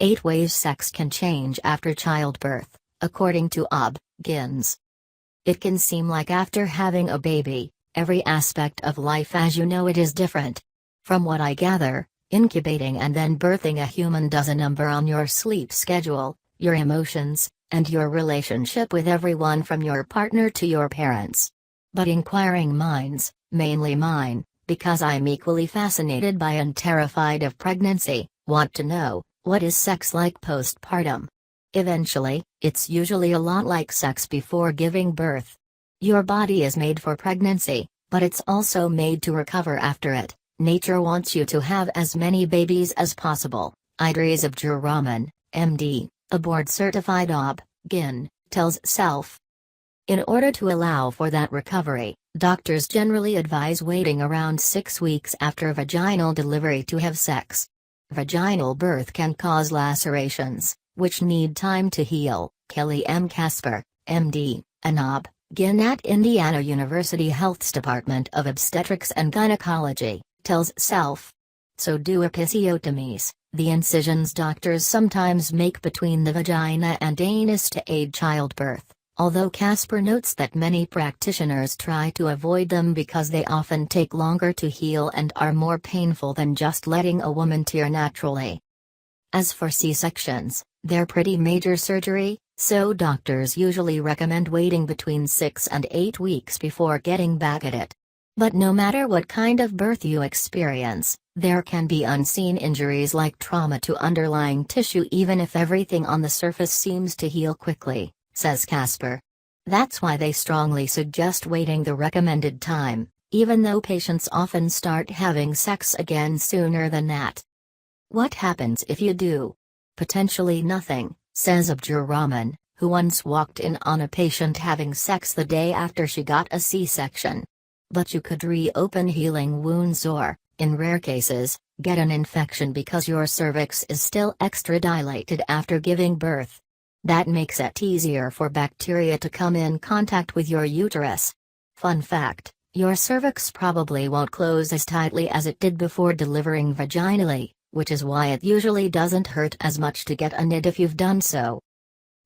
8 ways sex can change after childbirth, according to Gyns. It can seem like after having a baby, every aspect of life as you know it is different. From what I gather, incubating and then birthing a human does a number on your sleep schedule, your emotions, and your relationship with everyone from your partner to your parents. But inquiring minds, mainly mine, because I'm equally fascinated by and terrified of pregnancy, want to know, what is sex like postpartum? Eventually, it's usually a lot like sex before giving birth. Your body is made for pregnancy, but it's also made to recover after it. Nature wants you to have as many babies as possible. Idries Abdur-Rahman, MD, a board-certified OB/GYN, tells Self. In order to allow for that recovery, doctors generally advise waiting around 6 weeks after vaginal delivery to have sex. Vaginal birth can cause lacerations, which need time to heal. Kelly M. Kasper, MD, an OB/GYN at Indiana University Health's Department of Obstetrics and Gynecology, tells Self. So do episiotomies, the incisions doctors sometimes make between the vagina and anus to aid childbirth, although Kasper notes that many practitioners try to avoid them because they often take longer to heal and are more painful than just letting a woman tear naturally. As for C-sections, they're pretty major surgery, so doctors usually recommend waiting between 6 and 8 weeks before getting back at it. But no matter what kind of birth you experience, there can be unseen injuries like trauma to underlying tissue even if everything on the surface seems to heal quickly, says Kasper. That's why they strongly suggest waiting the recommended time, even though patients often start having sex again sooner than that. What happens if you do? Potentially nothing, says Abdur-Rahman, who once walked in on a patient having sex the day after she got a C-section. But you could reopen healing wounds or, in rare cases, get an infection because your cervix is still extra dilated after giving birth. That makes it easier for bacteria to come in contact with your uterus. Fun fact, your cervix probably won't close as tightly as it did before delivering vaginally, which is why it usually doesn't hurt as much to get a NID if you've done so.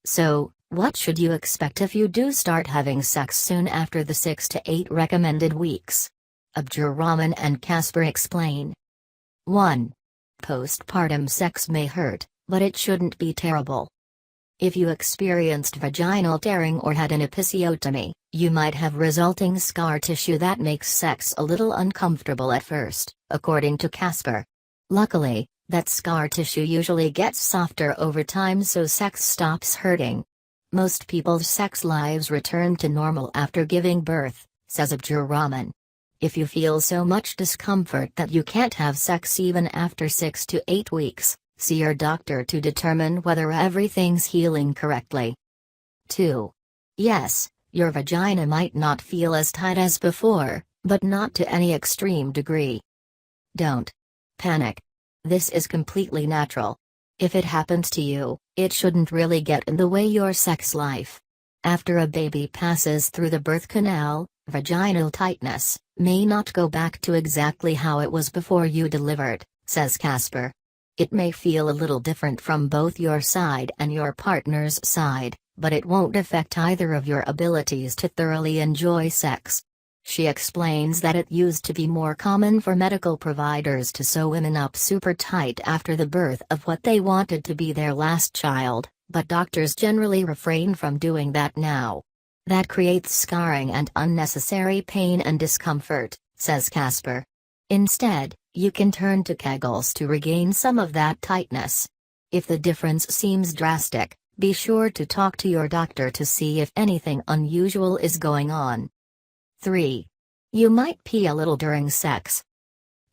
So, what should you expect if you do start having sex soon after the 6 to 8 recommended weeks? Abdur-Rahman and Kasper explain. 1. Postpartum sex may hurt, but it shouldn't be terrible. If you experienced vaginal tearing or had an episiotomy, you might have resulting scar tissue that makes sex a little uncomfortable at first, according to Kasper. Luckily, that scar tissue usually gets softer over time so sex stops hurting. Most people's sex lives return to normal after giving birth, says Abdur-Rahman. If you feel so much discomfort that you can't have sex even after 6 to 8 weeks, see your doctor to determine whether everything's healing correctly. 2. Yes, your vagina might not feel as tight as before, but not to any extreme degree. Don't panic. This is completely natural. If it happens to you, it shouldn't really get in the way your sex life. After a baby passes through the birth canal, vaginal tightness may not go back to exactly how it was before you delivered, says Kasper. It may feel a little different from both your side and your partner's side, but it won't affect either of your abilities to thoroughly enjoy sex. She explains that it used to be more common for medical providers to sew women up super tight after the birth of what they wanted to be their last child, but doctors generally refrain from doing that now. That creates scarring and unnecessary pain and discomfort, says Kasper. Instead, you can turn to Kegels to regain some of that tightness. If the difference seems drastic, be sure to talk to your doctor to see if anything unusual is going on. 3. You might pee a little during sex.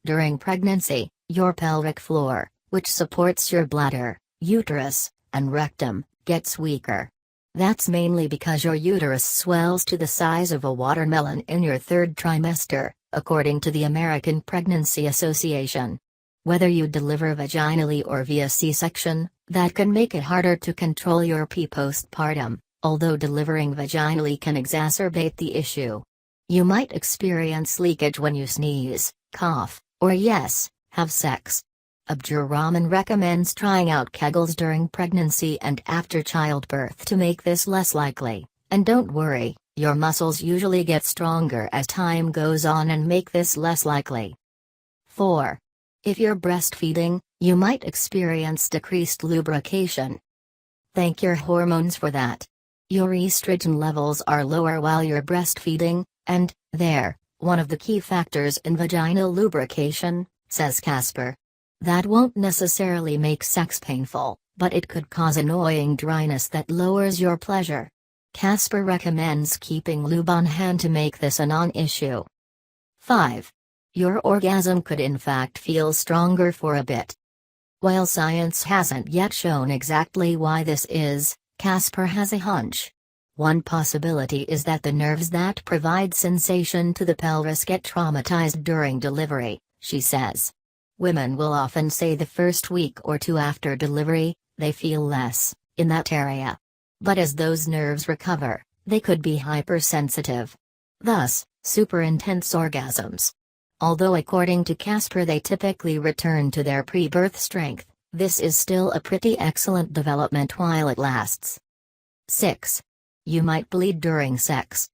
During pregnancy, your pelvic floor, which supports your bladder, uterus, and rectum, gets weaker. That's mainly because your uterus swells to the size of a watermelon in your 3rd trimester, according to the American Pregnancy Association. Whether you deliver vaginally or via C-section, that can make it harder to control your pee postpartum, although delivering vaginally can exacerbate the issue. You might experience leakage when you sneeze, cough, or yes, have sex. Abdur-Rahman recommends trying out Kegels during pregnancy and after childbirth to make this less likely, and don't worry, your muscles usually get stronger as time goes on and make this less likely. 4. If you're breastfeeding, you might experience decreased lubrication. Thank your hormones for that. Your estrogen levels are lower while you're breastfeeding, and they're one of the key factors in vaginal lubrication, says Kasper. That won't necessarily make sex painful, but it could cause annoying dryness that lowers your pleasure. Kasper recommends keeping lube on hand to make this a non-issue. 5. Your orgasm could in fact feel stronger for a bit. While science hasn't yet shown exactly why this is, Kasper has a hunch. One possibility is that the nerves that provide sensation to the pelvis get traumatized during delivery, she says. Women will often say the first week or two after delivery, they feel less in that area. But as those nerves recover, they could be hypersensitive. Thus, super intense orgasms. Although according to Kasper they typically return to their pre-birth strength, this is still a pretty excellent development while it lasts. 6. You might bleed during sex.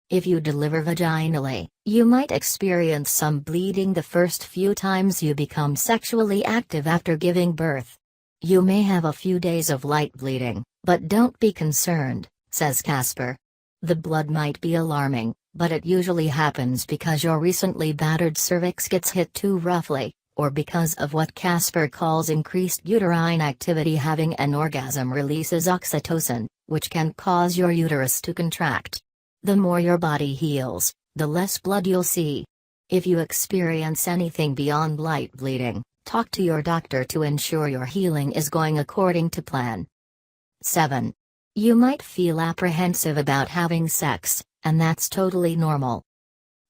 If you deliver vaginally, you might experience some bleeding the first few times you become sexually active after giving birth. You may have a few days of light bleeding, but don't be concerned, says Kasper. The blood might be alarming, but it usually happens because your recently battered cervix gets hit too roughly, or because of what Kasper calls increased uterine activity. Having an orgasm releases oxytocin, which can cause your uterus to contract. The more your body heals, the less blood you'll see. If you experience anything beyond light bleeding, talk to your doctor to ensure your healing is going according to plan. 7. You might feel apprehensive about having sex, and that's totally normal.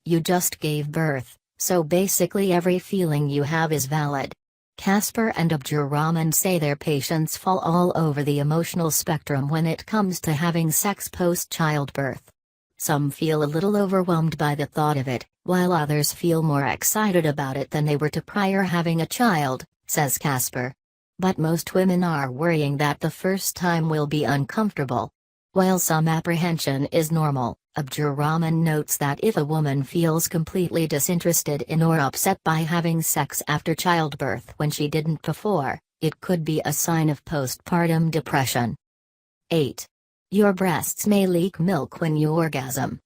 You just gave birth, so basically every feeling you have is valid. Kasper and Abdur-Rahman say their patients fall all over the emotional spectrum when it comes to having sex post-childbirth. Some feel a little overwhelmed by the thought of it, while others feel more excited about it than they were to prior having a child, says Kasper. But most women are worrying that the first time will be uncomfortable. While some apprehension is normal, Abdur-Rahman notes that if a woman feels completely disinterested in or upset by having sex after childbirth when she didn't before, it could be a sign of postpartum depression. 8. Your breasts may leak milk when you orgasm.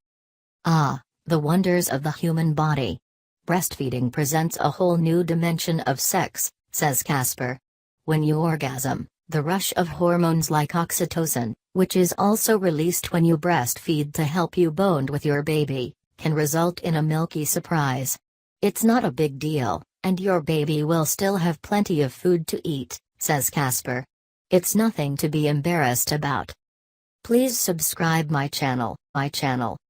Ah, the wonders of the human body. Breastfeeding presents a whole new dimension of sex, says Kasper. When you orgasm, the rush of hormones like oxytocin, which is also released when you breastfeed to help you bond with your baby, can result in a milky surprise. It's not a big deal, and your baby will still have plenty of food to eat, says Kasper. It's nothing to be embarrassed about. Please subscribe my channel.